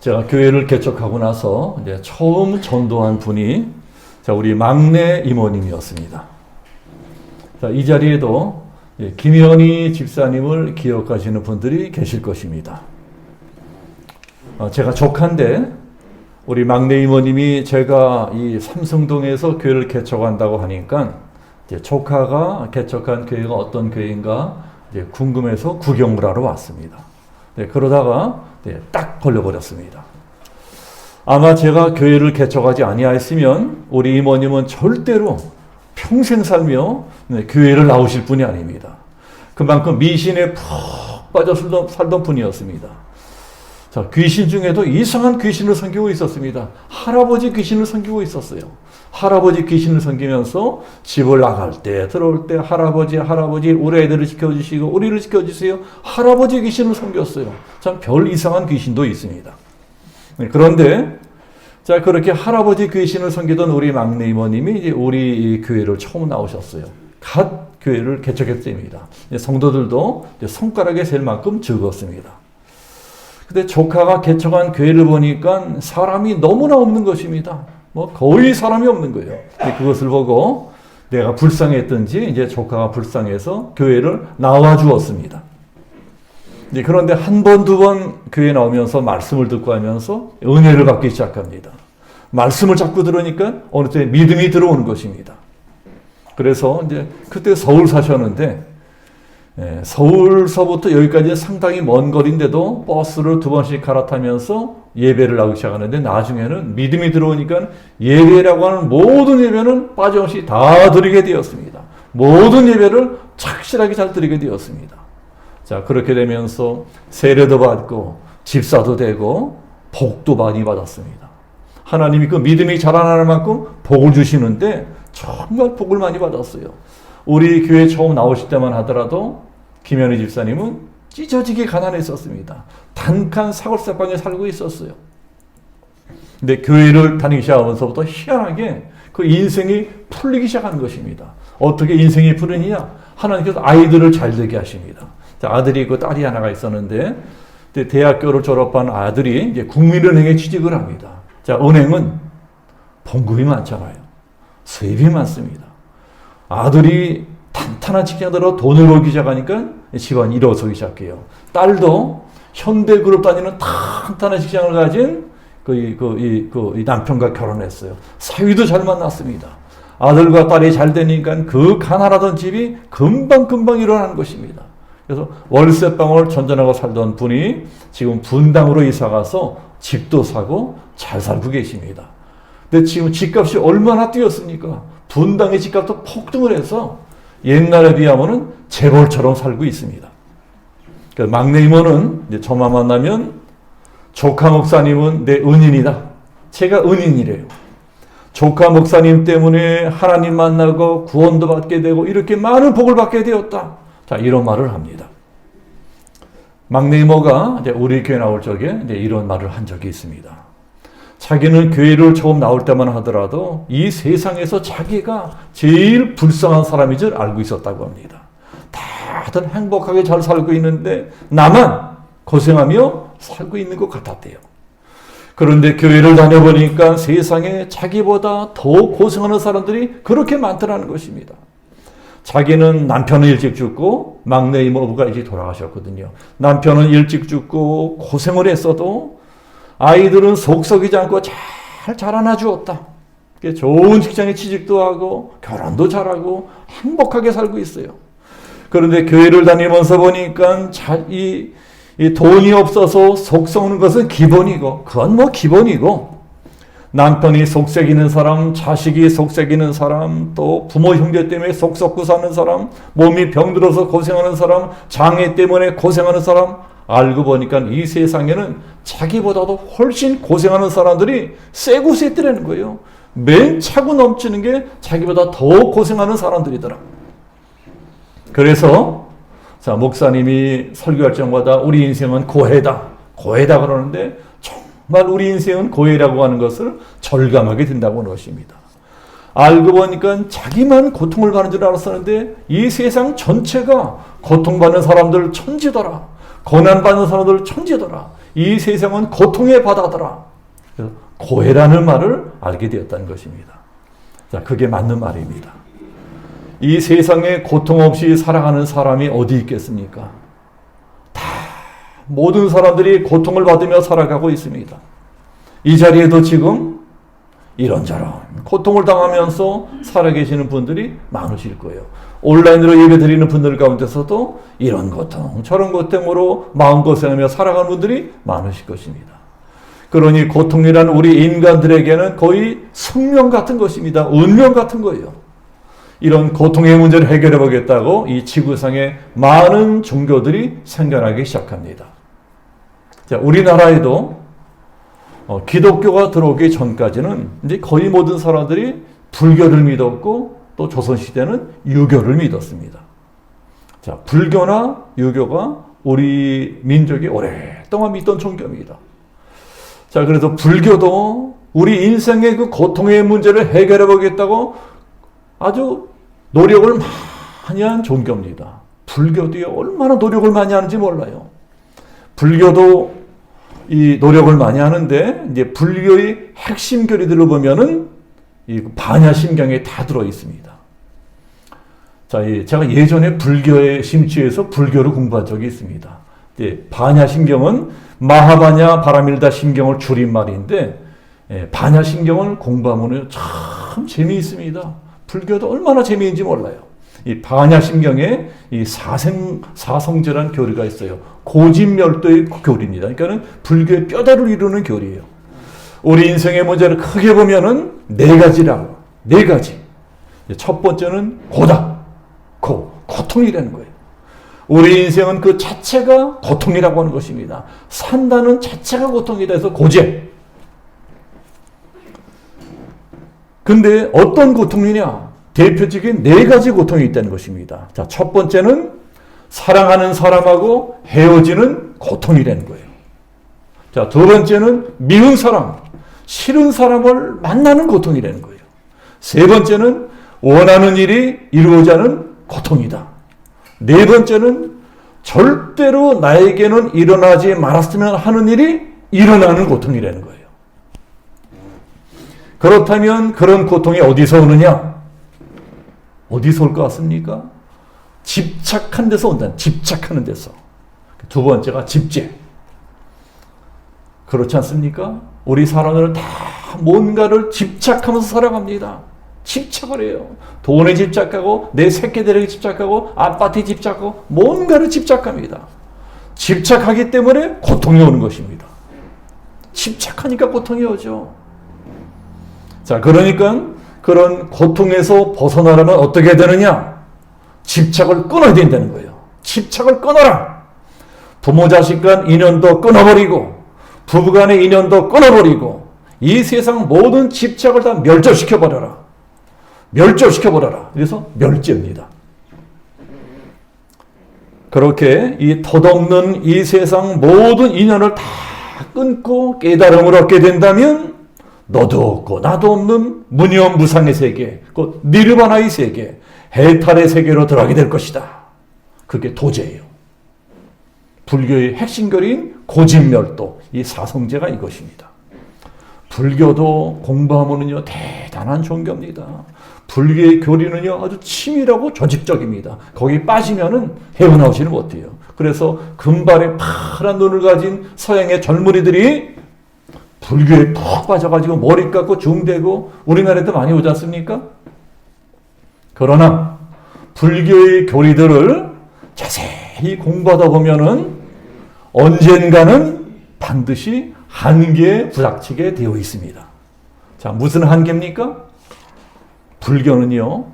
제가 교회를 개척하고 나서 이제 처음 전도한 분이 우리 막내 이모님이었습니다. 이 자리에도 김현희 집사님을 기억하시는 분들이 계실 것입니다. 제가 조카인데 우리 막내 이모님이 제가 이 삼성동에서 교회를 개척한다고 하니까 이제 조카가 개척한 교회가 어떤 교회인가 이제 궁금해서 구경을 하러 왔습니다. 그러다가 딱 걸려버렸습니다. 아마 제가 교회를 개척하지 아니하였으면 우리 이모님은 절대로 평생 살며 교회를 나오실 분이 아닙니다. 그만큼 미신에 푹 빠져 살던 분이었습니다. 자, 귀신 중에도 이상한 귀신을 섬기고 있었습니다. 할아버지 귀신을 섬기고 있었어요. 할아버지 귀신을 섬기면서 집을 나갈 때 들어올 때 할아버지 우리 애들을 지켜주시고 우리를 지켜주세요. 할아버지 귀신을 섬겼어요. 참 별 이상한 귀신도 있습니다. 그런데 자, 그렇게 할아버지 귀신을 섬기던 우리 막내 이모님이 이제 우리 교회를 처음 나오셨어요. 갓 교회를 개척했을 때입니다. 성도들도 손가락에 셀 만큼 적었습니다. 근데 조카가 개척한 교회를 보니까 사람이 너무나 없는 것입니다. 거의 사람이 없는 거예요. 그것을 보고 내가 불쌍했던지 이제 조카가 불쌍해서 교회를 나와 주었습니다. 그런데 한 번, 두 번 교회 나오면서 말씀을 듣고 하면서 은혜를 받기 시작합니다. 말씀을 자꾸 들으니까 어느 때 믿음이 들어오는 것입니다. 그래서 이제 그때 서울 사셨는데 서울서부터 여기까지 상당히 먼 거리인데도 버스를 2번씩 갈아타면서 예배를 하기 시작하는데 나중에는 믿음이 들어오니까 예배라고 하는 모든 예배는 빠짐없이 다 드리게 되었습니다. 모든 예배를 착실하게 잘 드리게 되었습니다. 자, 그렇게 되면서 세례도 받고 집사도 되고 복도 많이 받았습니다. 하나님이 그 믿음이 자라나는 만큼 복을 주시는데 정말 복을 많이 받았어요. 우리 교회 처음 나오실 때만 하더라도 김현희 집사님은 찢어지게 가난했었습니다. 단칸 사골세방에 살고 있었어요. 근데 교회를 다니기 시작하면서부터 희한하게 그 인생이 풀리기 시작하는 것입니다. 어떻게 인생이 풀리느냐? 하나님께서 아이들을 잘 되게 하십니다. 아들이 있고 딸이 하나가 있었는데 대학교를 졸업한 아들이 이제 국민은행에 취직을 합니다. 자, 은행은 봉급이 많잖아요. 수입이 많습니다. 아들이 탄탄한 직장으로 돈을 벌기 시작하니까 집안이 일어서기 시작해요. 딸도 현대그룹 다니는 탄탄한 직장을 가진 이 남편과 결혼했어요. 사위도 잘 만났습니다. 아들과 딸이 잘 되니까 그 가난하던 집이 금방 일어나는 것입니다. 그래서 월세방을 전전하고 살던 분이 지금 분당으로 이사가서 집도 사고 잘 살고 계십니다. 근데 지금 집값이 얼마나 뛰었습니까? 분당의 집값도 폭등을 해서 옛날에 비하면 재벌처럼 살고 있습니다. 그러니까 막내 이모는 이제 저만 만나면 조카 목사님은 내 은인이다. 제가 은인이래요. 조카 목사님 때문에 하나님 만나고 구원도 받게 되고 이렇게 많은 복을 받게 되었다. 자, 이런 말을 합니다. 막내 이모가 이제 우리 교회 나올 적에 이제 이런 말을 한 적이 있습니다. 자기는 교회를 처음 나올 때만 하더라도 이 세상에서 자기가 제일 불쌍한 사람인 줄 알고 있었다고 합니다. 다들 행복하게 잘 살고 있는데 나만 고생하며 살고 있는 것 같았대요. 그런데 교회를 다녀보니까 세상에 자기보다 더 고생하는 사람들이 그렇게 많더라는 것입니다. 자기는 남편은 일찍 죽고 막내 이모부가 일찍 돌아가셨거든요. 남편은 일찍 죽고 고생을 했어도 아이들은 속 썩이지 않고 잘 자라나 주었다. 좋은 직장에 취직도 하고 결혼도 잘하고 행복하게 살고 있어요. 그런데 교회를 다니면서 보니까 이 돈이 없어서 속 썩는 것은 기본이고 그건 기본이고 남편이 속썩이는 사람, 자식이 속썩이는 사람, 또 부모 형제 때문에 속 썩고 사는 사람, 몸이 병들어서 고생하는 사람, 장애 때문에 고생하는 사람, 알고 보니까 이 세상에는 자기보다도 훨씬 고생하는 사람들이 세고 셌더라는 거예요. 맨 차고 넘치는 게 자기보다 더 고생하는 사람들이더라. 그래서 자, 목사님이 설교할 때마다 우리 인생은 고해다 그러는데 정말 우리 인생은 고해라고 하는 것을 절감하게 된다고 하는 것입니다. 알고 보니까 자기만 고통을 받는 줄 알았었는데 이 세상 전체가 고통받는 사람들 천지더라. 고난받는 사람들 천지더라. 이 세상은 고통의 바다더라. 그래서 고해라는 말을 알게 되었다는 것입니다. 자, 그게 맞는 말입니다. 이 세상에 고통 없이 살아가는 사람이 어디 있겠습니까? 다 모든 사람들이 고통을 받으며 살아가고 있습니다. 이 자리에도 지금 이런저런 고통을 당하면서 살아계시는 분들이 많으실 거예요. 온라인으로 예배드리는 분들 가운데서도 이런 고통 저런 고통으로 마음고생하며 살아가는 분들이 많으실 것입니다. 그러니 고통이란 우리 인간들에게는 거의 숙명 같은 것입니다. 운명 같은 거예요. 이런 고통의 문제를 해결해 보겠다고 이 지구상에 많은 종교들이 생겨나기 시작합니다. 자, 우리나라에도 기독교가 들어오기 전까지는 이제 거의 모든 사람들이 불교를 믿었고 또 조선시대는 유교를 믿었습니다. 자, 불교나 유교가 우리 민족이 오랫동안 믿던 종교입니다. 자, 그래서 불교도 우리 인생의 그 고통의 문제를 해결해 보겠다고 아주 노력을 많이 한 종교입니다. 불교도요, 얼마나 노력을 많이 하는지 몰라요. 불교도 이 노력을 많이 하는데, 이제 불교의 핵심 교리들을 보면은 이 반야심경에 다 들어 있습니다. 자, 제가 예전에 불교에 심취해서 불교를 공부한 적이 있습니다. 반야심경은 마하바냐 바라밀다 심경을 줄인 말인데, 반야심경을 공부하면 참 재미있습니다. 불교도 얼마나 재미있는지 몰라요. 이 반야심경에 이 사성제라는 교리가 있어요. 고진멸도의 교리입니다. 그러니까는 불교의 뼈대를 이루는 교리예요. 우리 인생의 문제를 크게 보면은 네 가지라고. 네 가지. 첫 번째는 고다. 고통이라는 거예요. 우리 인생은 그 자체가 고통이라고 하는 것입니다. 산다는 자체가 고통이다 해서 고제. 근데 어떤 고통이냐? 대표적인 네 가지 고통이 있다는 것입니다. 자, 첫 번째는 사랑하는 사람하고 헤어지는 고통이라는 거예요. 자, 두 번째는 미운 사람, 싫은 사람을 만나는 고통이라는 거예요. 세 번째는 원하는 일이 이루어지지 않은 고통이다. 네 번째는 절대로 나에게는 일어나지 말았으면 하는 일이 일어나는 고통이라는 거예요. 그렇다면 그런 고통이 어디서 오느냐? 어디서 올 것 같습니까? 집착한 데서 온다. 집착하는 데서. 두 번째가 집제. 그렇지 않습니까? 우리 사람들은 다 뭔가를 집착하면서 살아갑니다. 집착을 해요. 돈에 집착하고 내 새끼들에게 집착하고 아파트에 집착하고 뭔가를 집착합니다. 집착하기 때문에 고통이 오는 것입니다. 집착하니까 고통이 오죠. 자, 그러니까 그런 고통에서 벗어나려면 어떻게 되느냐? 집착을 끊어야 된다는 거예요. 집착을 끊어라. 부모 자식 간 인연도 끊어버리고 부부 간의 인연도 끊어버리고 이 세상 모든 집착을 다 멸절시켜버려라. 멸절시켜버려라. 그래서 멸제입니다. 그렇게 이 덧없는 이 세상 모든 인연을 다 끊고 깨달음을 얻게 된다면 너도 없고 나도 없는 무념무상의 세계, 곧 니르바나의 세계, 해탈의 세계로 들어가게 될 것이다. 그게 도제예요. 불교의 핵심 교리인 고진멸도, 이 사성제가 이것입니다. 불교도 공부하면은요 대단한 종교입니다. 불교의 교리는요 아주 치밀하고 조직적입니다. 거기 빠지면은 헤어나오지는 못해요. 그래서 금발에 파란 눈을 가진 서양의 젊은이들이 불교에 푹 빠져가지고 머리 깎고 중대고 우리나라에도 많이 오지 않습니까? 그러나 불교의 교리들을 자세히 공부하다 보면은 언젠가는 반드시 한계에 부닥치게 되어 있습니다. 자, 무슨 한계입니까? 불교는요,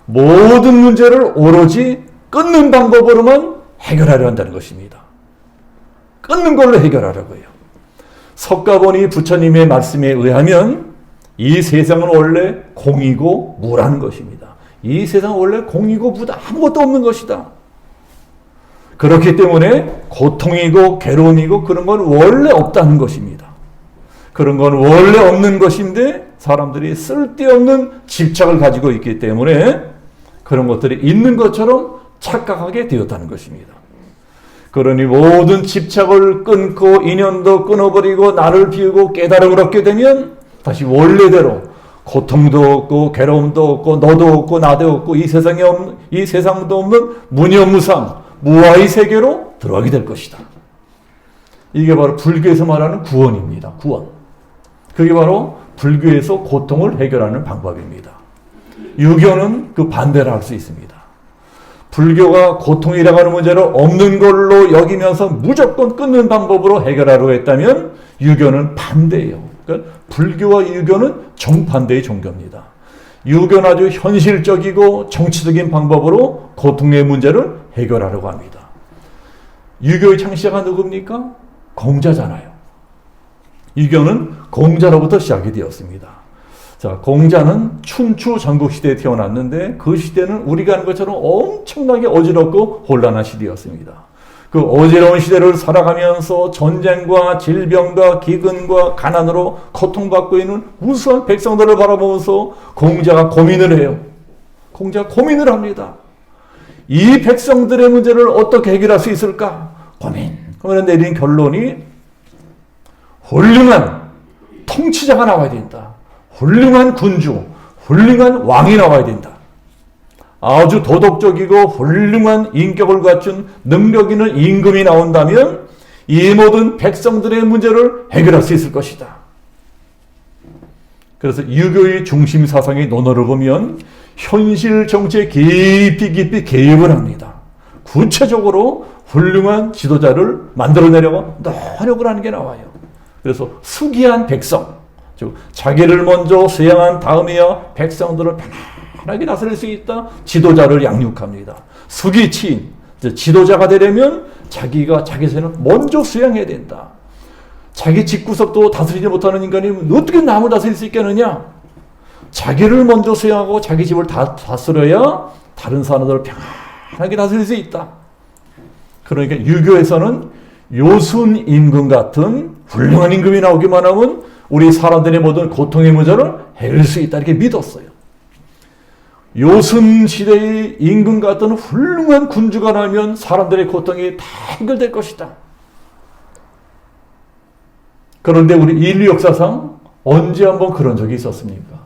모든 문제를 오로지 끊는 방법으로만 해결하려 한다는 것입니다. 끊는 걸로 해결하려고 해요. 석가모니 부처님의 말씀에 의하면 이 세상은 원래 공이고 무라는 것입니다. 이 세상은 원래 공이고 무다. 아무것도 없는 것이다. 그렇기 때문에 고통이고 괴로움이고 그런 건 원래 없다는 것입니다. 그런 건 원래 없는 것인데 사람들이 쓸데없는 집착을 가지고 있기 때문에 그런 것들이 있는 것처럼 착각하게 되었다는 것입니다. 그러니 모든 집착을 끊고 인연도 끊어버리고 나를 비우고 깨달음을 얻게 되면 다시 원래대로 고통도 없고 괴로움도 없고 너도 없고 나도 없고 이 세상도 없는 무념무상 무아의 세계로 들어가게 될 것이다. 이게 바로 불교에서 말하는 구원입니다. 구원. 그게 바로 불교에서 고통을 해결하는 방법입니다. 유교는 그 반대를 할 수 있습니다. 불교가 고통이라고 하는 문제를 없는 걸로 여기면서 무조건 끊는 방법으로 해결하려고 했다면 유교는 반대예요. 그러니까 불교와 유교는 정반대의 종교입니다. 유교는 아주 현실적이고 정치적인 방법으로 고통의 문제를 해결하려고 합니다. 유교의 창시자가 누굽니까? 공자잖아요. 유교는 공자로부터 시작이 되었습니다. 자, 공자는 춘추 전국시대에 태어났는데 그 시대는 우리가 아는 것처럼 엄청나게 어지럽고 혼란한 시대였습니다. 그 어지러운 시대를 살아가면서 전쟁과 질병과 기근과 가난으로 고통받고 있는 무수한 백성들을 바라보면서 공자가 고민을 해요. 공자가 고민을 합니다. 이 백성들의 문제를 어떻게 해결할 수 있을까? 그러면 내린 결론이 훌륭한 통치자가 나와야 된다. 훌륭한 군주, 훌륭한 왕이 나와야 된다. 아주 도덕적이고 훌륭한 인격을 갖춘 능력 있는 임금이 나온다면 이 모든 백성들의 문제를 해결할 수 있을 것이다. 그래서 유교의 중심 사상의 논어를 보면 현실 정치에 깊이 개입을 합니다. 구체적으로 훌륭한 지도자를 만들어내려고 노력을 하는 게 나와요. 그래서 수기한 백성, 즉 자기를 먼저 수양한 다음에야 백성들을 편안하게 다스릴 수 있다. 지도자를 양육합니다. 수기치인, 지도자가 되려면 자기가 자기 세는 먼저 수양해야 된다. 자기 집구석도 다스리지 못하는 인간이 어떻게 남을 다스릴 수 있겠느냐? 자기를 먼저 수양하고 자기 집을 다스려야 다른 사람들을 편안하게 다스릴 수 있다. 그러니까 유교에서는 요순 임금 같은 훌륭한 임금이 나오기만 하면 우리 사람들의 모든 고통의 문제를 해결할 수 있다 이렇게 믿었어요. 요순 시대의 임금 같은 훌륭한 군주가 나오면 사람들의 고통이 다 해결될 것이다. 그런데 우리 인류 역사상 언제 한번 그런 적이 있었습니까?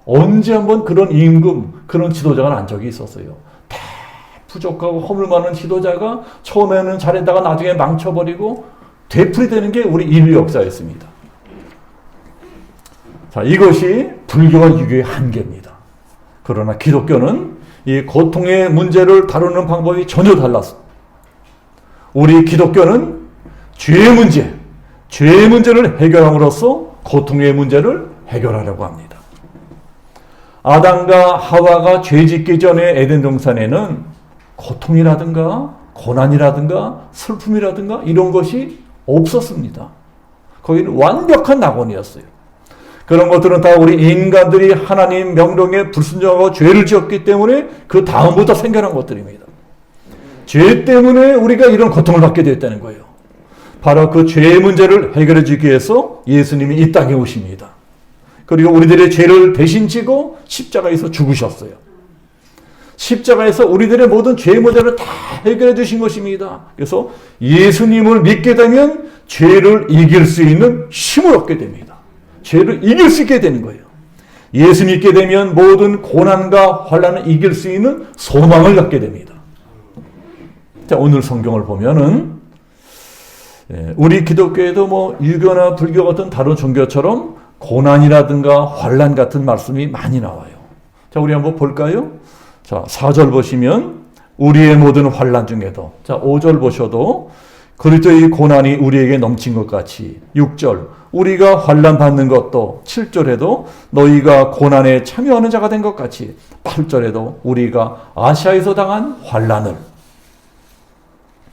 언제 한번 그런 임금, 그런 지도자가 난 적이 있었어요. 다 부족하고 허물 많은 지도자가 처음에는 잘했다가 나중에 망쳐버리고 되풀이되는 게 우리 인류 역사였습니다. 자, 이것이 불교와 유교의 한계입니다. 그러나 기독교는 이 고통의 문제를 다루는 방법이 전혀 달랐습니다. 우리 기독교는 죄의 문제를 해결함으로써 고통의 문제를 해결하려고 합니다. 아담과 하와가 죄 짓기 전에 에덴 동산에는 고통이라든가 고난이라든가 슬픔이라든가 이런 것이 없었습니다. 거기는 완벽한 낙원이었어요. 그런 것들은 다 우리 인간들이 하나님 명령에 불순종하고 죄를 지었기 때문에 그 다음부터 생겨난 것들입니다. 죄 때문에 우리가 이런 고통을 받게 되었다는 거예요. 바로 그 죄의 문제를 해결해 주기 위해서 예수님이 이 땅에 오십니다. 그리고 우리들의 죄를 대신 지고 십자가에서 죽으셨어요. 십자가에서 우리들의 모든 죄의 문제를 다 해결해 주신 것입니다. 그래서 예수님을 믿게 되면 죄를 이길 수 있는 힘을 얻게 됩니다. 죄를 이길 수 있게 되는 거예요. 예수 믿게 되면 모든 고난과 환난을 이길 수 있는 소망을 갖게 됩니다. 자, 오늘 성경을 보면은 우리 기독교에도 유교나 불교 같은 다른 종교처럼 고난이라든가 환난 같은 말씀이 많이 나와요. 자, 우리 한번 볼까요? 자, 4절 보시면 우리의 모든 환난 중에도, 자, 5절 보셔도 그리스도의 고난이 우리에게 넘친 것 같이, 6절 우리가 환난 받는 것도, 7절에도 너희가 고난에 참여하는 자가 된 것 같이, 8절에도 우리가 아시아에서 당한 환난을.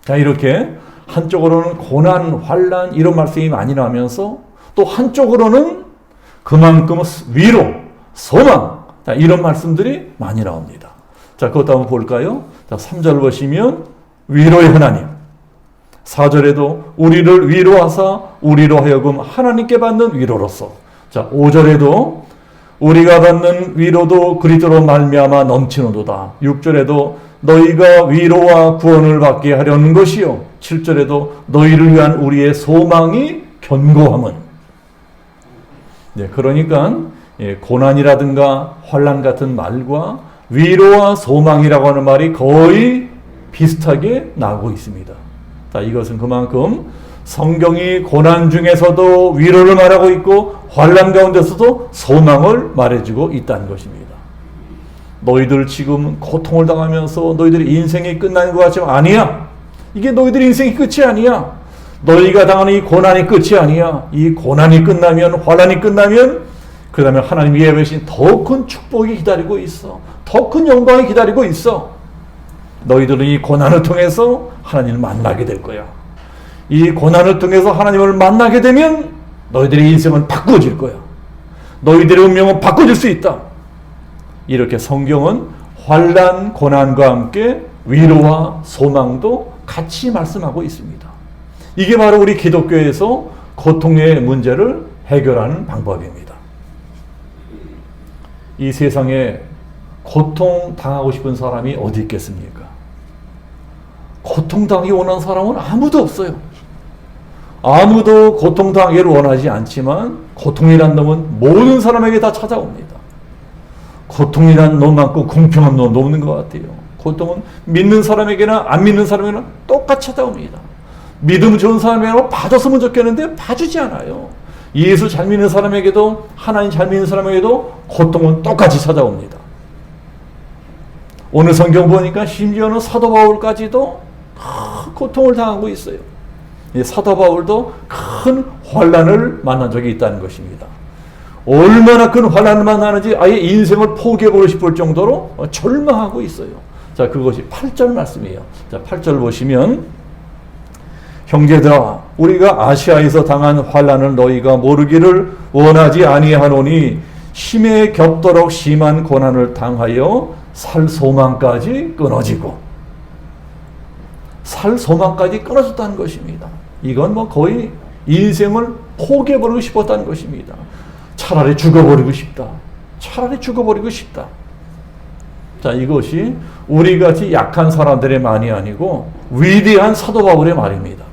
자, 이렇게 한쪽으로는 고난, 환난 이런 말씀이 많이 나오면서 또 한쪽으로는 그만큼 위로, 소망, 자, 이런 말씀들이 많이 나옵니다. 자, 그것도 한번 볼까요? 자, 3절 보시면 위로의 하나님, 4절에도 우리를 위로하사 우리로 하여금 하나님께 받는 위로로서, 자, 5절에도 우리가 받는 위로도 그리스도로 말미암아 넘치는도다. 6절에도 너희가 위로와 구원을 받게 하려는 것이요 7절에도 너희를 위한 우리의 소망이 견고함은. 네, 그러니까 고난이라든가 환난 같은 말과 위로와 소망이라고 하는 말이 거의 비슷하게 나오고 있습니다. 자, 이것은 그만큼 성경이 고난 중에서도 위로를 말하고 있고 환난 가운데서도 소망을 말해주고 있다는 것입니다. 너희들 지금 고통을 당하면서 너희들의 인생이 끝나는 것 같지만 아니야. 이게 너희들의 인생이 끝이 아니야. 너희가 당하는 이 고난이 끝이 아니야. 이 고난이 끝나면, 환난이 끝나면 그 다음에 하나님이 예배하신 더 큰 축복이 기다리고 있어. 더 큰 영광이 기다리고 있어. 너희들은 이 고난을 통해서 하나님을 만나게 될 거야. 이 고난을 통해서 하나님을 만나게 되면 너희들의 인생은 바꾸어질 거야. 너희들의 운명은 바꿔질 수 있다. 이렇게 성경은 환난, 고난과 함께 위로와 소망도 같이 말씀하고 있습니다. 이게 바로 우리 기독교에서 고통의 문제를 해결하는 방법입니다. 이 세상에 고통 당하고 싶은 사람이 어디 있겠습니까? 고통 당하기 원하는 사람은 아무도 없어요. 아무도 고통 당하기를 원하지 않지만 고통이란 놈은 모든 사람에게 다 찾아옵니다. 고통이란 놈만큼 공평한 놈도 없는 것 같아요. 고통은 믿는 사람에게나 안 믿는 사람에게나 똑같이 찾아옵니다. 믿음 좋은 사람에게는 봐줬으면 좋겠는데 봐주지 않아요. 예수 잘 믿는 사람에게도 하나님 잘 믿는 사람에게도 고통은 똑같이 찾아옵니다. 오늘 성경 보니까 심지어는 사도 바울까지도 큰 고통을 당하고 있어요. 사도 바울도 큰 환난을 만난 적이 있다는 것입니다. 얼마나 큰 환난을 만나는지 아예 인생을 포기해보고 싶을 정도로 절망하고 있어요. 자, 그것이 8절 말씀이에요. 자, 8절 보시면 형제들아 우리가 아시아에서 당한 환난을 너희가 모르기를 원하지 아니하노니 심에 겹도록 심한 고난을 당하여 살 소망까지 끊어지고 살 소망까지 끊어졌다는 것입니다. 이건 뭐 거의 인생을 포기해버리고 싶었다는 것입니다. 차라리 죽어버리고 싶다. 차라리 죽어버리고 싶다. 자, 이것이 우리같이 약한 사람들의 말이 아니고 위대한 사도 바울의 말입니다.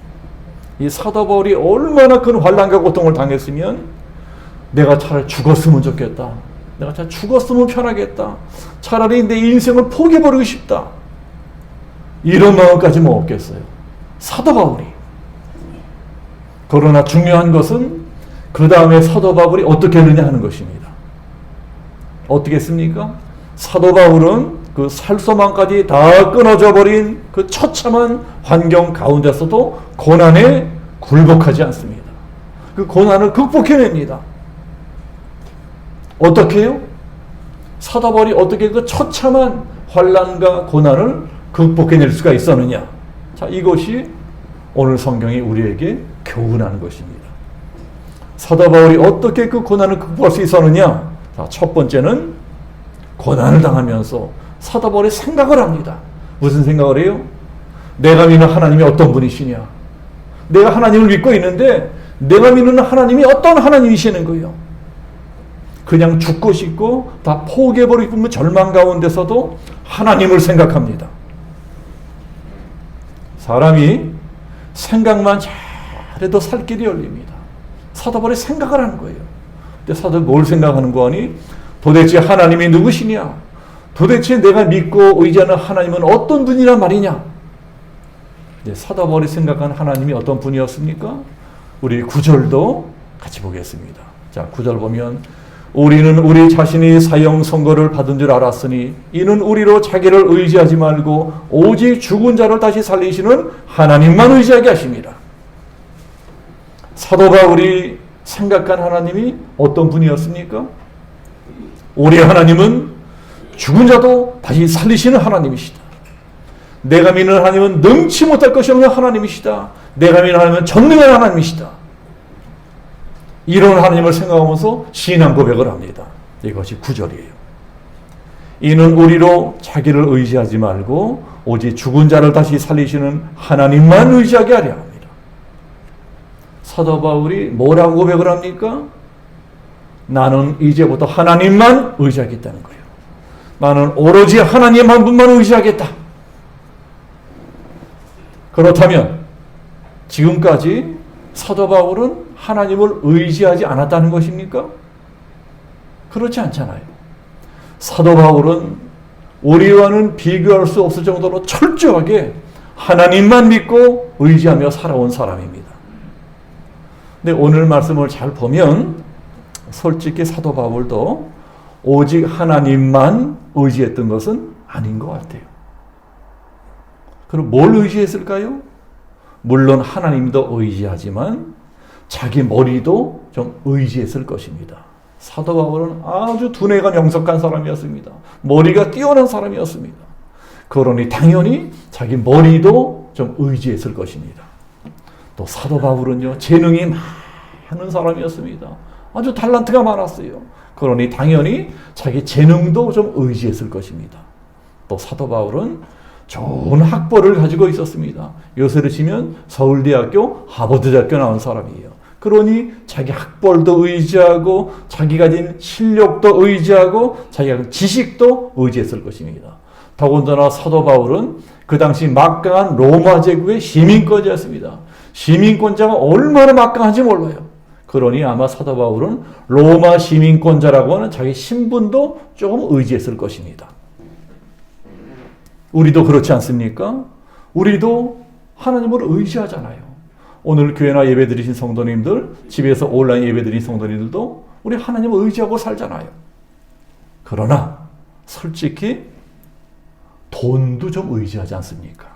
이 사도 바울이 얼마나 큰 환난과 고통을 당했으면 내가 차라리 죽었으면 좋겠다. 내가 차라리 죽었으면 편하겠다. 차라리 내 인생을 포기해버리고 싶다. 이런 마음까지 뭐 없겠어요. 사도 바울이. 그러나 중요한 것은 그 다음에 사도 바울이 어떻게 했느냐 하는 것입니다. 어떻게 했습니까? 사도 바울은 그 살소망까지 다 끊어져 버린 그 처참한 환경 가운데서도 고난에 굴복하지 않습니다. 그 고난을 극복해냅니다. 어떻게 해요? 사도 바울이 어떻게 그 처참한 환난과 고난을 극복해낼 수가 있었느냐? 자, 이것이 오늘 성경이 우리에게 교훈하는 것입니다. 사도 바울이 어떻게 그 고난을 극복할 수 있었느냐? 자, 첫 번째는 고난을 당하면서 사도 바울이 생각을 합니다. 무슨 생각을 해요? 내가 믿는 하나님이 어떤 분이시냐? 내가 하나님을 믿고 있는데 내가 믿는 하나님이 어떤 하나님이시는 거예요? 그냥 죽고 싶고 다 포기해버리고 절망 가운데서도 하나님을 생각합니다. 사람이 생각만 잘해도 살 길이 열립니다. 사도 바울이 생각을 하는 거예요. 근데 사도 뭘 생각하는 거니? 도대체 하나님이 누구시냐? 도대체 내가 믿고 의지하는 하나님은 어떤 분이란 말이냐? 사도 바울이 생각한 하나님이 어떤 분이었습니까? 우리 9절도 같이 보겠습니다. 자, 9절 보면 우리는 우리 자신이 사형 선고를 받은 줄 알았으니 이는 우리로 자기를 의지하지 말고 오직 죽은 자를 다시 살리시는 하나님만 의지하게 하십니다. 사도 바울이 생각한 하나님이 어떤 분이었습니까? 우리 하나님은 죽은 자도 다시 살리시는 하나님이시다. 내가 믿는 하나님은 능치 못할 것이 없는 하나님이시다. 내가 믿는 하나님은 전능한 하나님이시다. 이런 하나님을 생각하면서 신앙 고백을 합니다. 이것이 9절이에요. 이는 우리로 자기를 의지하지 말고 오직 죽은 자를 다시 살리시는 하나님만 의지하게 하려 합니다. 사도 바울이 뭐라고 고백을 합니까? 나는 이제부터 하나님만 의지하겠다는 거예요. 나는 오로지 하나님 한 분만 의지하겠다. 그렇다면 지금까지 사도 바울은 하나님을 의지하지 않았다는 것입니까? 그렇지 않잖아요. 사도 바울은 우리와는 비교할 수 없을 정도로 철저하게 하나님만 믿고 의지하며 살아온 사람입니다. 근데 오늘 말씀을 잘 보면 솔직히 사도 바울도 오직 하나님만 의지했던 것은 아닌 것 같아요. 그럼 뭘 의지했을까요? 물론 하나님도 의지하지만 자기 머리도 좀 의지했을 것입니다. 사도 바울은 아주 두뇌가 명석한 사람이었습니다. 머리가 뛰어난 사람이었습니다. 그러니 당연히 자기 머리도 좀 의지했을 것입니다. 또 사도 바울은요, 재능이 많은 사람이었습니다. 아주 탤런트가 많았어요. 그러니 당연히 자기 재능도 좀 의지했을 것입니다. 또 사도 바울은 좋은 학벌을 가지고 있었습니다. 요새로 치면 서울대학교, 하버드대학교 나온 사람이에요. 그러니 자기 학벌도 의지하고 자기 가진 실력도 의지하고 자기가 가진 지식도 의지했을 것입니다. 더군다나 사도 바울은 그 당시 막강한 로마 제국의 시민권자였습니다. 시민권자가 얼마나 막강한지 몰라요. 그러니 아마 사도 바울은 로마 시민권자라고 하는 자기 신분도 조금 의지했을 것입니다. 우리도 그렇지 않습니까? 우리도 하나님을 의지하잖아요. 오늘 교회나 예배 드리신 성도님들, 집에서 온라인 예배 드린 성도님들도 우리 하나님을 의지하고 살잖아요. 그러나 솔직히 돈도 좀 의지하지 않습니까?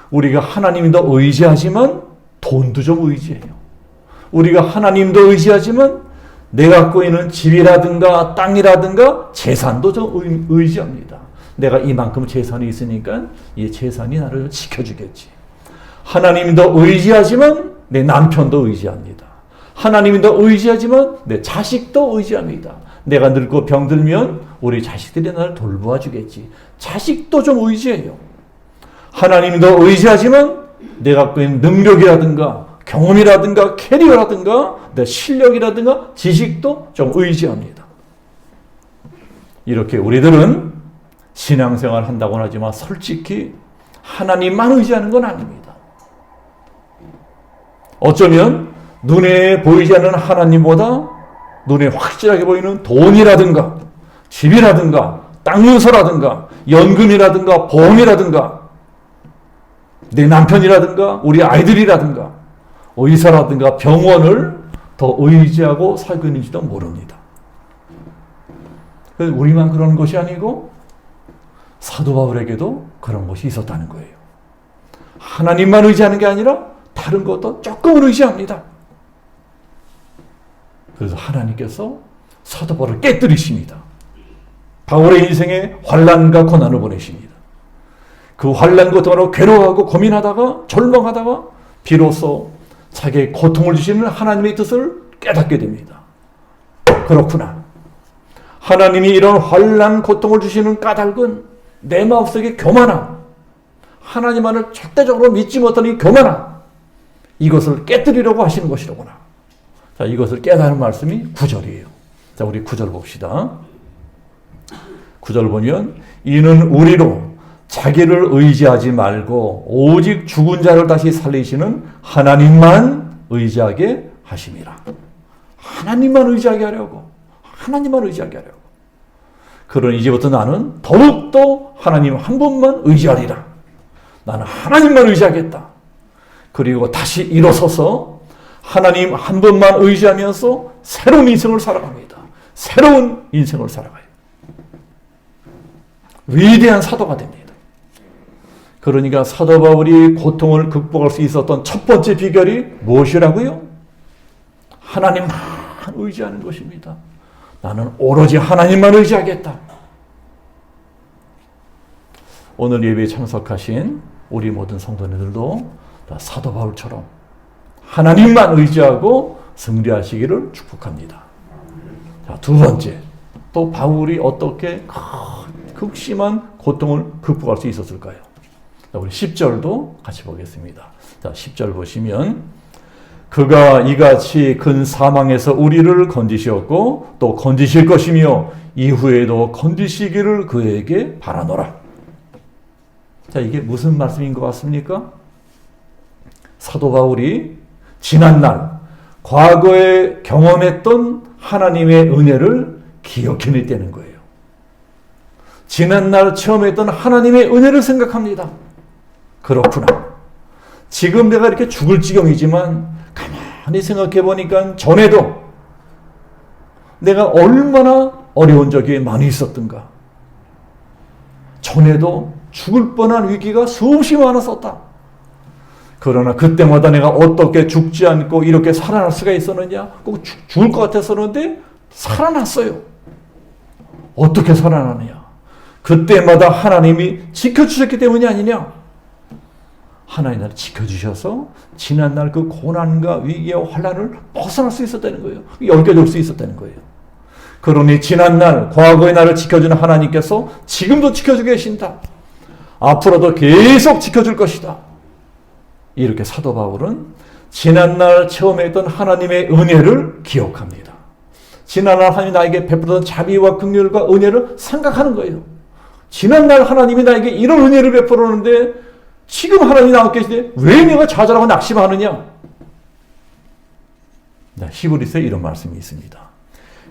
우리가 하나님도 의지하지만 돈도 좀 의지해요. 우리가 하나님도 의지하지만 내가 갖고 있는 집이라든가 땅이라든가 재산도 좀 의지합니다. 내가 이만큼 재산이 있으니까 이 재산이 나를 지켜주겠지. 하나님도 의지하지만 내 남편도 의지합니다. 하나님도 의지하지만 내 자식도 의지합니다. 내가 늙고 병들면 우리 자식들이 나를 돌보아 주겠지. 자식도 좀 의지해요. 하나님도 의지하지만 내가 갖고 있는 능력이라든가 경험이라든가 캐리어라든가 내 실력이라든가 지식도 좀 의지합니다. 이렇게 우리들은 신앙생활 한다고는 하지만 솔직히 하나님만 의지하는 건 아닙니다. 어쩌면 눈에 보이지 않는 하나님보다 눈에 확실하게 보이는 돈이라든가 집이라든가 땅 문서라든가 연금이라든가 보험이라든가 내 남편이라든가 우리 아이들이라든가 의사라든가 병원을 더 의지하고 살고 있는지도 모릅니다. 그래서 우리만 그런 것이 아니고 사도 바울에게도 그런 것이 있었다는 거예요. 하나님만 의지하는 게 아니라 다른 것도 조금은 의지합니다. 그래서 하나님께서 사도 바울을 깨뜨리십니다. 바울의 인생에 환난과 고난을 보내십니다. 그 환난과 고난으로 괴로워하고 고민하다가 절망하다가 비로소 자기의 고통을 주시는 하나님의 뜻을 깨닫게 됩니다. 그렇구나. 하나님이 이런 환난 고통을 주시는 까닭은 내 마음속의 교만함, 하나님만을 절대적으로 믿지 못하는 이 교만함, 이것을 깨뜨리려고 하시는 것이로구나. 자, 이것을 깨달은 말씀이 9절이에요. 자, 우리 9절 봅시다. 9절 보면 이는 우리로 자기를 의지하지 말고 오직 죽은 자를 다시 살리시는 하나님만 의지하게 하심이라. 하나님만 의지하게 하려고. 하나님만 의지하게 하려고. 그러니 이제부터 나는 더욱더 하나님 한 분만 의지하리라. 나는 하나님만 의지하겠다. 그리고 다시 일어서서 하나님 한 분만 의지하면서 새로운 인생을 살아갑니다. 새로운 인생을 살아가요. 위대한 사도가 됩니다. 그러니까 사도 바울이 고통을 극복할 수 있었던 첫 번째 비결이 무엇이라고요? 하나님만 의지하는 것입니다. 나는 오로지 하나님만 의지하겠다. 오늘 예배에 참석하신 우리 모든 성도님들도 사도 바울처럼 하나님만 의지하고 승리하시기를 축복합니다. 자, 두 번째, 또 바울이 어떻게 극심한 고통을 극복할 수 있었을까요? 자, 우리 10절도 같이 보겠습니다. 자, 10절 보시면 그가 이같이 큰 사망에서 우리를 건지셨고 또 건지실 것이며 이후에도 건지시기를 그에게 바라노라. 자, 이게 무슨 말씀인 것 같습니까? 사도 바울이 지난날 과거에 경험했던 하나님의 은혜를 기억해냈다는 거예요. 지난날 처음 했던 하나님의 은혜를 생각합니다. 그렇구나. 지금 내가 이렇게 죽을 지경이지만 가만히 생각해 보니까 전에도 내가 얼마나 어려운 적이 많이 있었던가. 전에도 죽을 뻔한 위기가 수없이 많았었다. 그러나 그때마다 내가 어떻게 죽지 않고 이렇게 살아날 수가 있었느냐? 꼭 죽을 것 같았었는데 살아났어요. 어떻게 살아나느냐? 그때마다 하나님이 지켜주셨기 때문이 아니냐? 하나님 나를 지켜주셔서 지난날 그 고난과 위기와 환난을 벗어날 수 있었다는 거예요. 연결될 수 있었다는 거예요. 그러니 지난날 과거의 나를 지켜주는 하나님께서 지금도 지켜주고 계신다. 앞으로도 계속 지켜줄 것이다. 이렇게 사도 바울은 지난날 처음 했던 하나님의 은혜를 기억합니다. 지난날 하나님이 나에게 베풀었던 자비와 긍휼과 은혜를 생각하는 거예요. 지난날 하나님이 나에게 이런 은혜를 베풀었는데 지금 하나님이 나와 계시는데 왜 내가 좌절하고 낙심하느냐? 히브리서에 이런 말씀이 있습니다.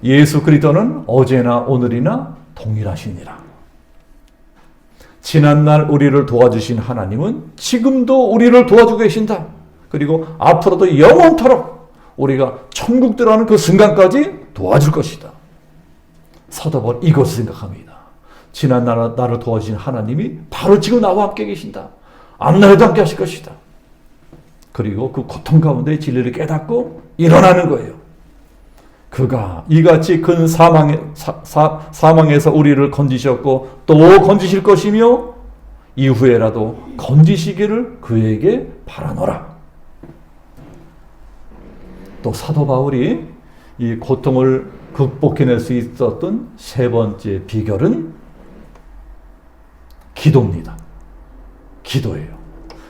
예수 그리스도는 어제나 오늘이나 동일하시니라. 지난날 우리를 도와주신 하나님은 지금도 우리를 도와주고 계신다. 그리고 앞으로도 영원토록 우리가 천국 들어가는 그 순간까지 도와줄 것이다. 사도 바울 이것을 생각합니다. 지난날 나를 도와주신 하나님이 바로 지금 나와 함께 계신다. 앞날에도 함께 하실 것이다. 그리고 그 고통 가운데 진리를 깨닫고 일어나는 거예요. 그가 이같이 큰 사망에서 우리를 건지셨고 또 건지실 것이며 이후에라도 건지시기를 그에게 바라노라. 또 사도 바울이 이 고통을 극복해낼 수 있었던 세 번째 비결은 기도입니다. 기도예요.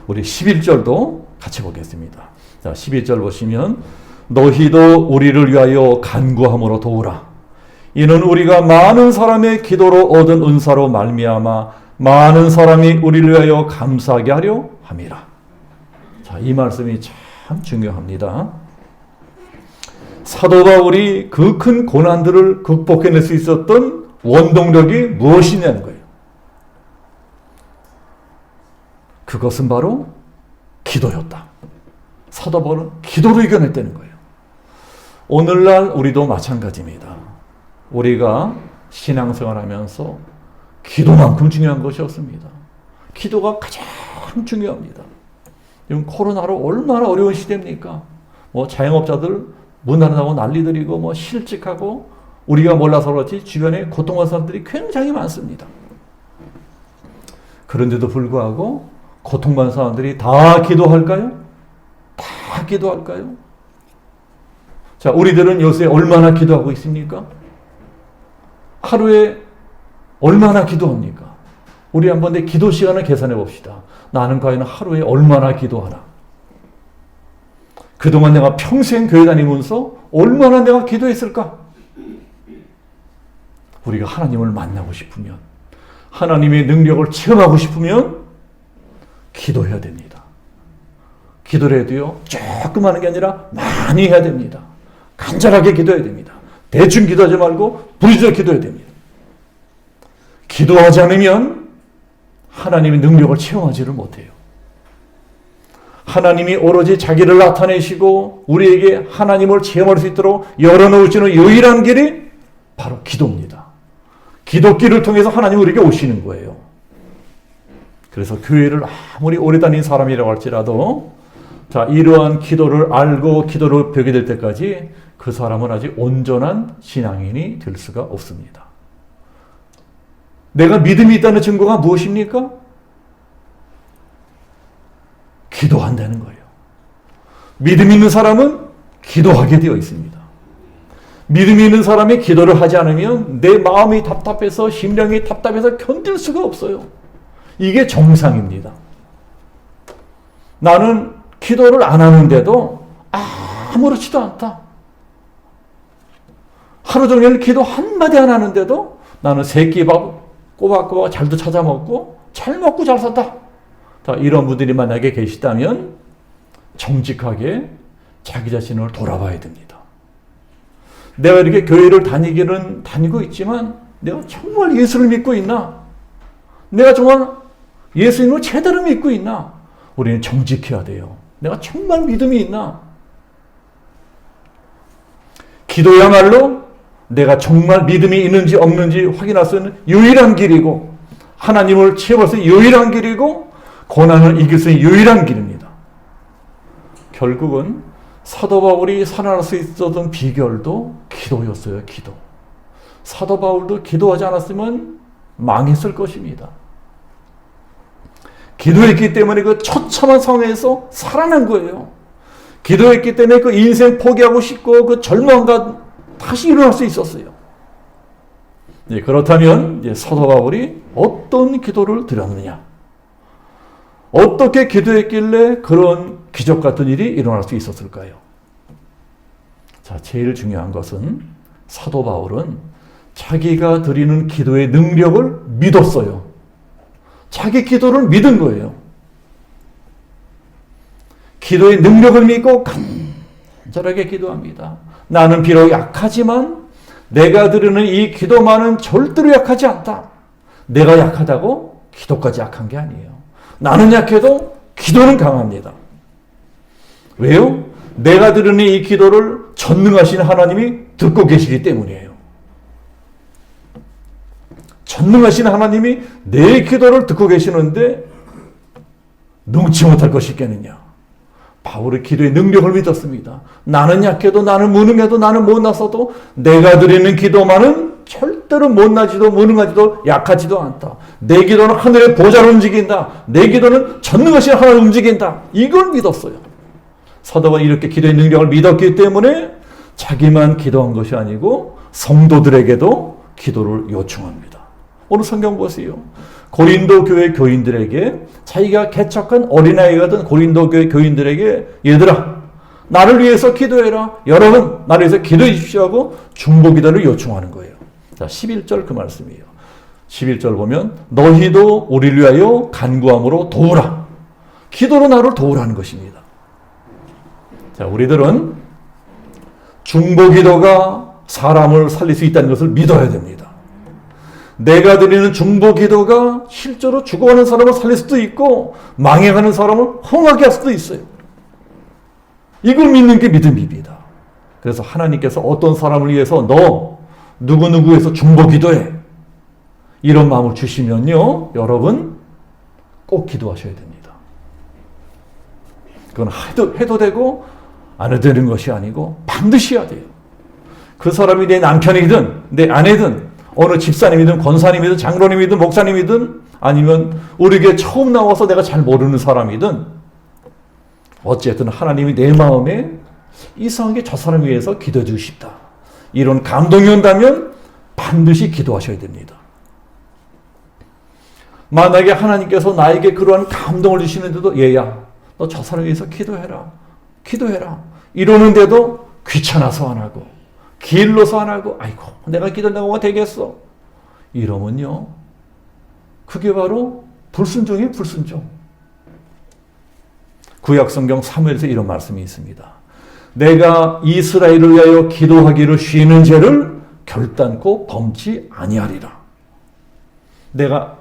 우리 11절도 같이 보겠습니다. 자, 11절 보시면 너희도 우리를 위하여 간구함으로 도우라. 이는 우리가 많은 사람의 기도로 얻은 은사로 말미암아 많은 사람이 우리를 위하여 감사하게 하려 함이라. 자, 이 말씀이 참 중요합니다. 사도 바울이 그 큰 고난들을 극복해낼 수 있었던 원동력이 무엇이냐는 거예요. 그것은 바로 기도였다. 사도 바울은 기도로 이겨냈다는 거예요. 오늘날 우리도 마찬가지입니다. 우리가 신앙생활 하면서 기도만큼 중요한 것이 없습니다. 기도가 가장 중요합니다. 지금 코로나로 얼마나 어려운 시대입니까? 자영업자들 문 닫는다고 난리들이고 실직하고 우리가 몰라서 그렇지 주변에 고통받는 사람들이 굉장히 많습니다. 그런데도 불구하고 고통받는 사람들이 다 기도할까요? 다 기도할까요? 자, 우리들은 요새 얼마나 기도하고 있습니까? 하루에 얼마나 기도합니까? 우리 한번 내 기도 시간을 계산해 봅시다. 나는 과연 하루에 얼마나 기도하나? 그동안 내가 평생 교회 다니면서 얼마나 내가 기도했을까? 우리가 하나님을 만나고 싶으면, 하나님의 능력을 체험하고 싶으면 기도해야 됩니다. 기도를 해도요, 조금 하는 게 아니라 많이 해야 됩니다. 간절하게 기도해야 됩니다. 대충 기도하지 말고 부르짖어 기도해야 됩니다. 기도하지 않으면 하나님의 능력을 체험하지를 못해요. 하나님이 오로지 자기를 나타내시고 우리에게 하나님을 체험할 수 있도록 열어놓으시는 유일한 길이 바로 기도입니다. 기도길을 통해서 하나님이 우리에게 오시는 거예요. 그래서 교회를 아무리 오래 다닌 사람이라고 할지라도 자, 이러한 기도를 알고 기도를 배우게 될 때까지 그 사람은 아직 온전한 신앙인이 될 수가 없습니다. 내가 믿음이 있다는 증거가 무엇입니까? 기도한다는 거예요. 믿음 있는 사람은 기도하게 되어 있습니다. 믿음 있는 사람이 기도를 하지 않으면 내 마음이 답답해서 심령이 답답해서 견딜 수가 없어요. 이게 정상입니다. 나는 기도를 안 하는데도 아무렇지도 않다. 하루 종일 기도 한마디 안 하는데도 나는 세끼밥 꼬박꼬박 잘도 찾아 먹고 잘 먹고 잘 산다. 이런 분들이 만약에 계시다면 정직하게 자기 자신을 돌아봐야 됩니다. 내가 이렇게 교회를 다니고 있지만 내가 정말 예수를 믿고 있나? 내가 정말 예수님을 제대로 믿고 있나? 우리는 정직해야 돼요. 내가 정말 믿음이 있나? 기도야말로 내가 정말 믿음이 있는지 없는지 확인할 수 있는 유일한 길이고, 하나님을 체험할 수 있는 유일한 길이고, 고난을 이길 수 있는 유일한 길입니다. 결국은 사도 바울이 살아날 수 있었던 비결도 기도였어요. 기도. 사도 바울도 기도하지 않았으면 망했을 것입니다. 기도했기 때문에 그 처참한 상황에서 살아난 거예요. 기도했기 때문에 그 인생 포기하고 싶고 그 절망과 다시 일어날 수 있었어요. 그렇다면 사도 바울이 어떤 기도를 드렸느냐? 어떻게 기도했길래 그런 기적 같은 일이 일어날 수 있었을까요? 자, 제일 중요한 것은 사도 바울은 자기가 드리는 기도의 능력을 믿었어요. 자기 기도를 믿은 거예요. 기도의 능력을 믿고 간절하게 기도합니다. 나는 비록 약하지만 내가 드리는 이 기도만은 절대로 약하지 않다. 내가 약하다고 기도까지 약한 게 아니에요. 나는 약해도 기도는 강합니다. 왜요? 내가 드리는 이 기도를 전능하신 하나님이 듣고 계시기 때문이에요. 전능하신 하나님이 내 기도를 듣고 계시는데 능치 못할 것이 있겠느냐? 바울의 기도의 능력을 믿었습니다. 나는 약해도, 나는 무능해도, 나는 못나서도 내가 드리는 기도만은 절대로 못나지도 무능하지도 약하지도 않다. 내 기도는 하늘의 보좌를 움직인다. 내 기도는 전능하신 하나님을 움직인다. 이걸 믿었어요. 사도가 이렇게 기도의 능력을 믿었기 때문에 자기만 기도한 것이 아니고 성도들에게도 기도를 요청합니다. 오늘 성경 보세요. 고린도 교회 교인들에게, 자기가 개척한 어린아이 같은 고린도 교회 교인들에게, 얘들아 나를 위해서 기도해라. 여러분 나를 위해서 기도해 주십시오 하고 중보기도를 요청하는 거예요. 자, 11절 그 말씀이에요. 11절 보면 너희도 우리를 위하여 간구함으로 도우라. 기도로 나를 도우라는 것입니다. 자, 우리들은 중보기도가 사람을 살릴 수 있다는 것을 믿어야 됩니다. 내가 드리는 중보기도가 실제로 죽어가는 사람을 살릴 수도 있고 망해가는 사람을 흥하게 할 수도 있어요. 이걸 믿는 게 믿음입니다. 그래서 하나님께서 어떤 사람을 위해서 너 누구누구에서 중보기도해 이런 마음을 주시면요, 여러분 꼭 기도하셔야 됩니다. 그건 해도 되고 안 해도 되는 것이 아니고 반드시 해야 돼요. 그 사람이 내 남편이든 내 아내든 어느 집사님이든 권사님이든 장로님이든 목사님이든 아니면 우리 교회 처음 나와서 내가 잘 모르는 사람이든 어쨌든 하나님이 내 마음에 이상하게 저 사람을 위해서 기도해 주고 싶다, 이런 감동이 온다면 반드시 기도하셔야 됩니다. 만약에 하나님께서 나에게 그러한 감동을 주시는데도 얘야 너 저 사람을 위해서 기도해라 이러는데도 귀찮아서 안 하고 길러서 안 하고 아이고 내가 기도한다고 뭐가 되겠어 이러면요, 그게 바로 불순종이에요. 불순종. 구약성경 사무엘에서 이런 말씀이 있습니다. 내가 이스라엘을 위하여 기도하기를 쉬는 죄를 결단코 범치 아니하리라. 내가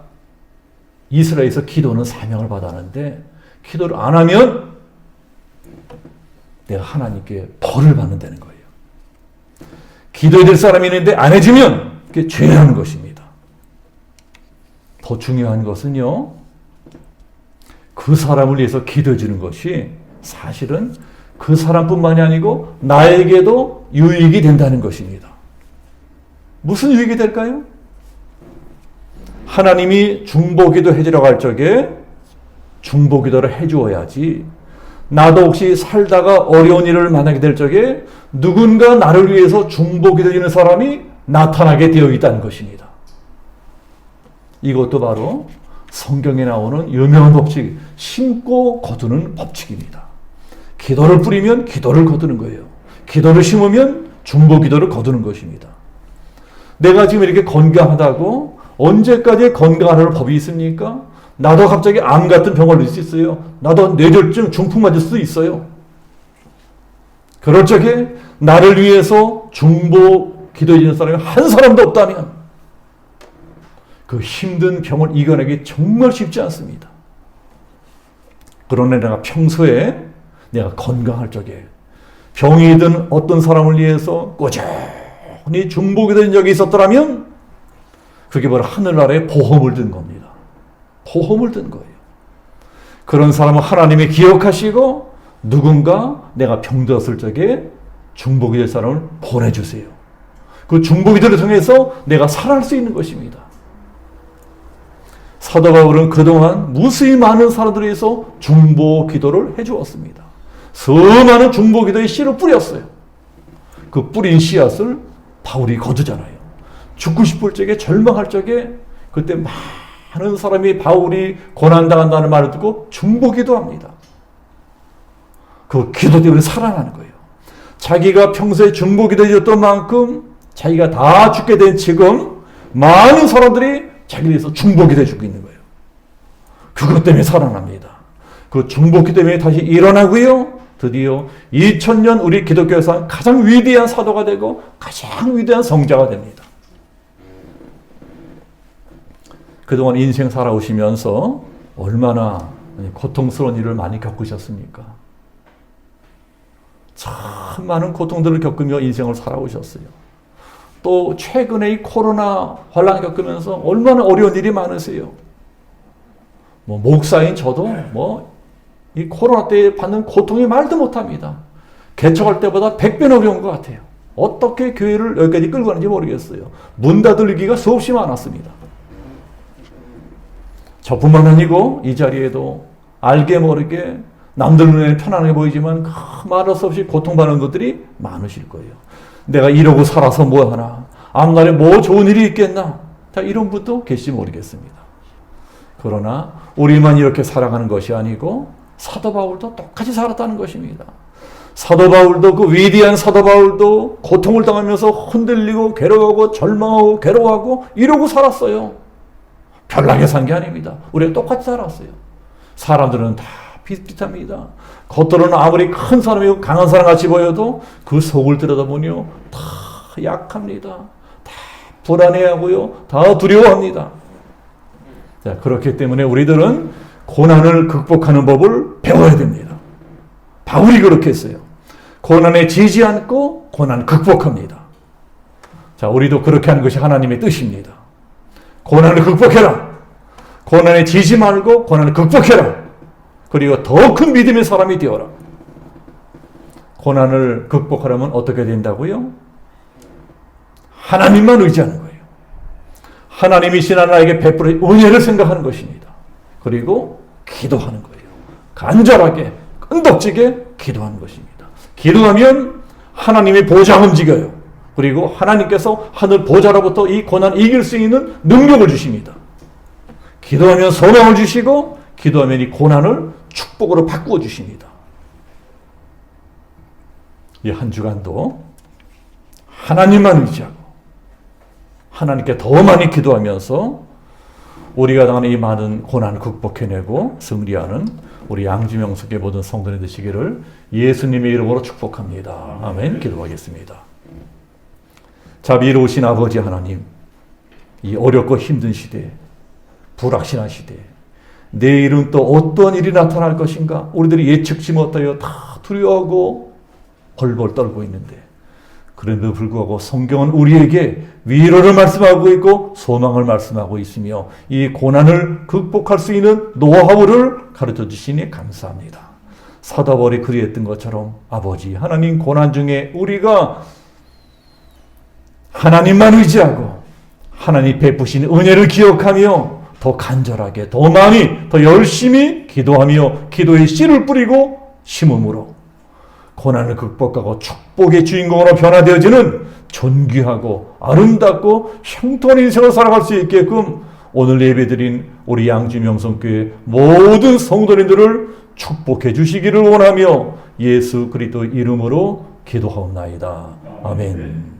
이스라엘에서 기도는 사명을 받았는데 기도를 안 하면 내가 하나님께 벌을 받는다는 거예요. 기도해야 될 사람이 있는데 안 해주면 그게 죄라는 것입니다. 더 중요한 것은요, 그 사람을 위해서 기도해 주는 것이 사실은 그 사람뿐만이 아니고 나에게도 유익이 된다는 것입니다. 무슨 유익이 될까요? 하나님이 중보기도 해주라고 할 적에 중보기도를 해주어야지, 나도 혹시 살다가 어려운 일을 만나게 될 적에 누군가 나를 위해서 중보기도 해주는 사람이 나타나게 되어 있다는 것입니다. 이것도 바로 성경에 나오는 유명한 법칙, 심고 거두는 법칙입니다. 기도를 뿌리면 기도를 거두는 거예요. 기도를 심으면 중보기도를 거두는 것입니다. 내가 지금 이렇게 건강하다고 언제까지 건강하는 법이 있습니까? 나도 갑자기 암 같은 병을 얻을 수 있어요. 나도 뇌졸중 중풍 맞을 수도 있어요. 그럴 적에 나를 위해서 중보 기도해 주는 사람이 한 사람도 없다면 그 힘든 병을 이겨내기 정말 쉽지 않습니다. 그러나 내가 평소에 내가 건강할 적에 병이 든 어떤 사람을 위해서 꾸준히 중보 기도한 적이 있었더라면 그게 바로 하늘나라에 보험을 든 겁니다. 보험을 든 거예요. 그런 사람은 하나님이 기억하시고 누군가 내가 병들었을 적에 중보기 될 사람을 보내주세요. 그 중보기도를 통해서 내가 살아날 수 있는 것입니다. 사도 바울은 그동안 무수히 많은 사람들에 의해서 중보기도를 해주었습니다. 수많은 중보기도의 씨를 뿌렸어요. 그 뿌린 씨앗을 바울이 거두잖아요. 죽고 싶을 적에 절망할 적에 그때 많은 사람이 바울이 고난당한다는 말을 듣고 중보기도합니다. 그 기도 때문에 살아나는 거예요. 자기가 평소에 중보기도 해줬던 만큼 자기가 다 죽게 된 지금 많은 사람들이 자기에 대해서 중보기도 해주고 있는 거예요. 그것 때문에 살아납니다. 그 중보기 때문에 다시 일어나고요. 드디어 2000년 우리 기독교에서 가장 위대한 사도가 되고 가장 위대한 성자가 됩니다. 그동안 인생 살아오시면서 얼마나 고통스러운 일을 많이 겪으셨습니까? 참 많은 고통들을 겪으며 인생을 살아오셨어요. 또 최근에 이 코로나 환란 겪으면서 얼마나 어려운 일이 많으세요. 목사인 저도 이 코로나 때 받는 고통이 말도 못합니다. 개척할 때보다 100배는 어려운 것 같아요. 어떻게 교회를 여기까지 끌고 가는지 모르겠어요. 문 닫을기가 수없이 많았습니다. 저뿐만 아니고 이 자리에도 알게 모르게 남들 눈에 편안해 보이지만 말할 수 없이 고통받는 것들이 많으실 거예요. 내가 이러고 살아서 뭐하나? 앞날에 뭐 좋은 일이 있겠나? 자, 이런 분도 계실지 모르겠습니다. 그러나 우리만 이렇게 살아가는 것이 아니고 사도 바울도 똑같이 살았다는 것입니다. 사도 바울도 그 위대한 사도 바울도 고통을 당하면서 흔들리고 괴로워하고 절망하고 괴로워하고 이러고 살았어요. 별나게 산 게 아닙니다. 우리가 똑같이 살았어요. 사람들은 다 비슷비슷합니다. 겉으로는 아무리 큰 사람이고 강한 사람 같이 보여도 그 속을 들여다보니요 다 약합니다. 다 불안해하고요 다 두려워합니다. 자, 그렇기 때문에 우리들은 고난을 극복하는 법을 배워야 됩니다. 바울이 그렇게 했어요. 고난에 지지 않고 고난을 극복합니다. 자, 우리도 그렇게 하는 것이 하나님의 뜻입니다. 고난을 극복해라. 고난에 지지 말고 고난을 극복해라. 그리고 더 큰 믿음의 사람이 되어라. 고난을 극복하려면 어떻게 된다고요? 하나님만 의지하는 거예요. 하나님이 지난 나에게 베풀어 은혜를 생각하는 것입니다. 그리고 기도하는 거예요. 간절하게 끈덕지게 기도하는 것입니다. 기도하면 하나님의 보좌가 움직여요. 그리고 하나님께서 하늘 보좌로부터 이 고난을 이길 수 있는 능력을 주십니다. 기도하면 소망을 주시고 기도하면 이 고난을 축복으로 바꾸어 주십니다. 이 한 주간도 하나님만 의지하고 하나님께 더 많이 기도하면서 우리가 당하는 이 많은 고난을 극복해내고 승리하는 우리 양지명석의 모든 성도님 되시기를 예수님의 이름으로 축복합니다. 아멘. 기도하겠습니다. 자비로우신 아버지 하나님, 이 어렵고 힘든 시대, 불확실한 시대, 내일은 또 어떤 일이 나타날 것인가 우리들이 예측치 못하여 다 두려워하고 벌벌 떨고 있는데 그런데도 불구하고 성경은 우리에게 위로를 말씀하고 있고 소망을 말씀하고 있으며 이 고난을 극복할 수 있는 노하우를 가르쳐 주시니 감사합니다. 사도 바울이 그리했던 것처럼 아버지 하나님 고난 중에 우리가 하나님만 의지하고 하나님 베푸신 은혜를 기억하며 더 간절하게 더 많이 더 열심히 기도하며 기도의 씨를 뿌리고 심음으로 고난을 극복하고 축복의 주인공으로 변화되어지는 존귀하고 아름답고 형통한 인생을 살아갈 수 있게끔 오늘 예배드린 우리 양주명성교회 모든 성도님들을 축복해 주시기를 원하며 예수 그리스도 이름으로 기도하옵나이다. 아멘.